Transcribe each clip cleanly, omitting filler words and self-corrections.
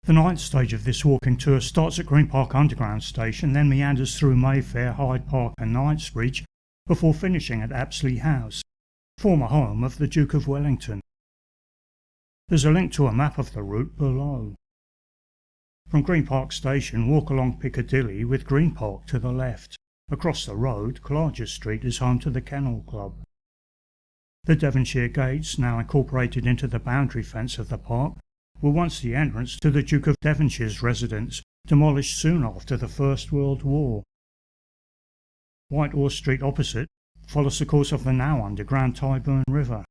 The ninth stage of this walking tour starts at Green Park Underground Station, then meanders through Mayfair, Hyde Park and Knightsbridge, before finishing at Apsley House, former home of the Duke of Wellington. There's a link to a map of the route below. From Green Park Station, walk along Piccadilly with Green Park to the left. Across the road, Clarges Street is home to the Kennel Club. The Devonshire Gates, now incorporated into the boundary fence of the park, were once the entrance to the Duke of Devonshire's residence, demolished soon after the First World War. Whitehorse Street opposite follows the course of the now underground Tyburn River.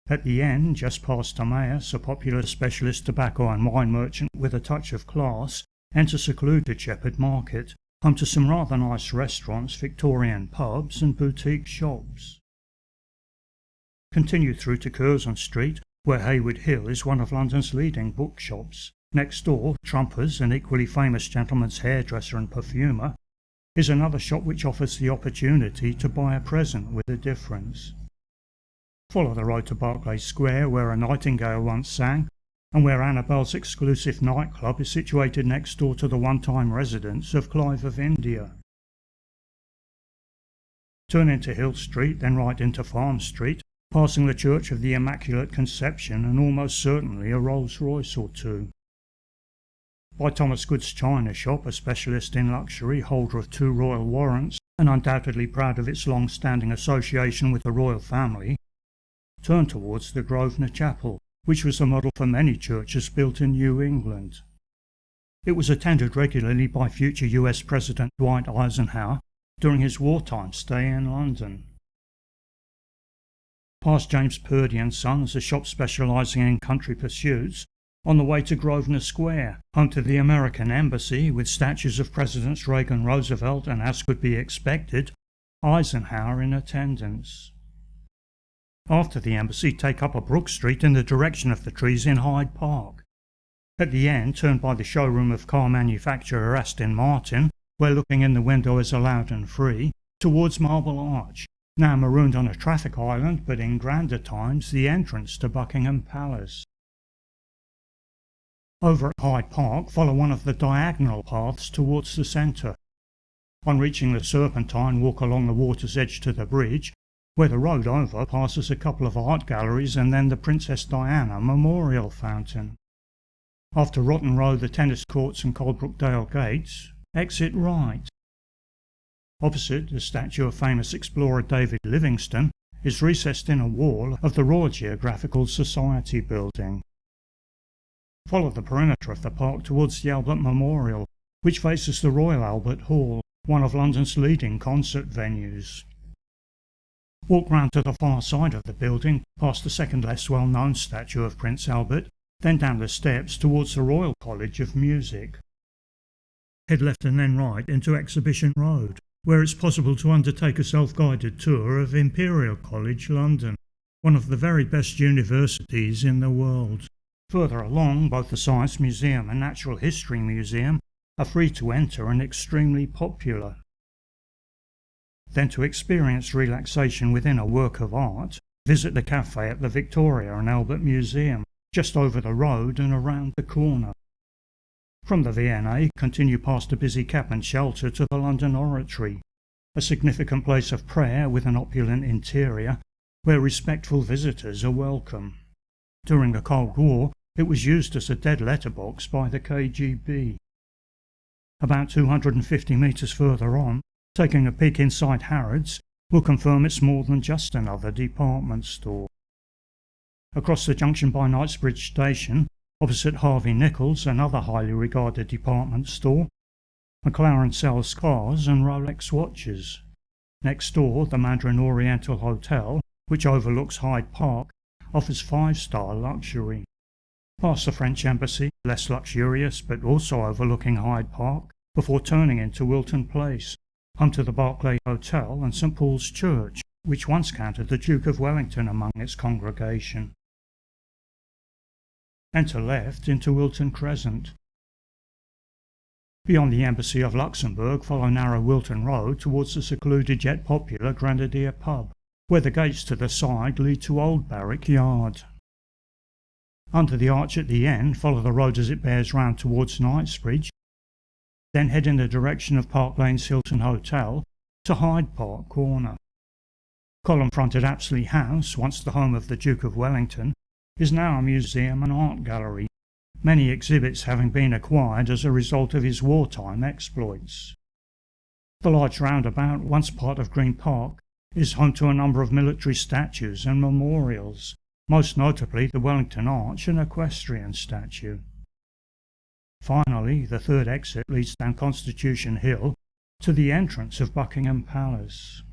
At the end, just past Emmaus, a popular specialist tobacco and wine merchant with a touch of class, enter secluded Shepherd Market, home to some rather nice restaurants, Victorian pubs and boutique shops. Continue through to Curzon Street, where Heywood Hill is one of London's leading bookshops. Next door, Trumpers, an equally famous gentleman's hairdresser and perfumer, is another shop which offers the opportunity to buy a present with a difference. Follow the road to Berkeley Square, where a nightingale once sang, and where Annabelle's exclusive nightclub is situated next door to the one-time residence of Clive of India. Turn into Hill Street, then right into Farm Street, passing the Church of the Immaculate Conception and almost certainly a Rolls Royce or two. By Thomas Good's China Shop, a specialist in luxury, holder of 2 royal warrants, and undoubtedly proud of its long-standing association with the royal family. Turn towards the Grosvenor Chapel, which was the model for many churches built in New England. It was attended regularly by future US President Dwight Eisenhower during his wartime stay in London. Past James Purdy and Sons, a shop specialising in country pursuits, on the way to Grosvenor Square, home to the American Embassy, with statues of Presidents Reagan, Roosevelt and, as could be expected, Eisenhower in attendance. After the Embassy, take up a Brook Street in the direction of the trees in Hyde Park. At the end, turn by the showroom of car manufacturer Aston Martin, where looking in the window is allowed and free, towards Marble Arch, now marooned on a traffic island, but in grander times the entrance to Buckingham Palace. Over at Hyde Park, follow one of the diagonal paths towards the centre. On reaching the Serpentine, walk along the water's edge to the bridge, where the road over passes a couple of art galleries and then the Princess Diana Memorial Fountain. After Rotten Row, the tennis courts and Coldbrookdale Gates, exit right. Opposite, the statue of famous explorer David Livingstone is recessed in a wall of the Royal Geographical Society building. Follow the perimeter of the park towards the Albert Memorial, which faces the Royal Albert Hall, one of London's leading concert venues. Walk round to the far side of the building, past the second less well-known statue of Prince Albert, then down the steps towards the Royal College of Music. Head left and then right into Exhibition Road, where it's possible to undertake a self-guided tour of Imperial College London, one of the very best universities in the world. Further along, both the Science Museum and Natural History Museum are free to enter and extremely popular. Then, to experience relaxation within a work of art, visit the cafe at the Victoria and Albert Museum, just over the road and around the corner. From the V&A, continue past a busy Cap and Shelter to the London Oratory, a significant place of prayer with an opulent interior, where respectful visitors are welcome. During the Cold War, it was used as a dead letterbox by the KGB. About 250 metres further on, taking a peek inside Harrods will confirm it's more than just another department store. Across the junction by Knightsbridge Station, opposite Harvey Nichols, another highly regarded department store, McLaren sells cars and Rolex watches. Next door, the Mandarin Oriental Hotel, which overlooks Hyde Park, offers 5-star luxury. Past the French Embassy, less luxurious but also overlooking Hyde Park, before turning into Wilton Place, home to the Berkeley Hotel and St Paul's Church, which once counted the Duke of Wellington among its congregation. Enter left into Wilton Crescent. Beyond the Embassy of Luxembourg, follow narrow Wilton Road towards the secluded yet popular Grenadier pub, where the gates to the side lead to Old Barrack Yard. Under the arch at the end, follow the road as it bears round towards Knightsbridge, then head in the direction of Park Lane's Hilton Hotel to Hyde Park Corner. Column-fronted Apsley House, once the home of the Duke of Wellington, is now a museum and art gallery, many exhibits having been acquired as a result of his wartime exploits. The large roundabout, once part of Green Park, is home to a number of military statues and memorials, most notably the Wellington Arch and Equestrian statue. Finally, the third exit leads down Constitution Hill to the entrance of Buckingham Palace.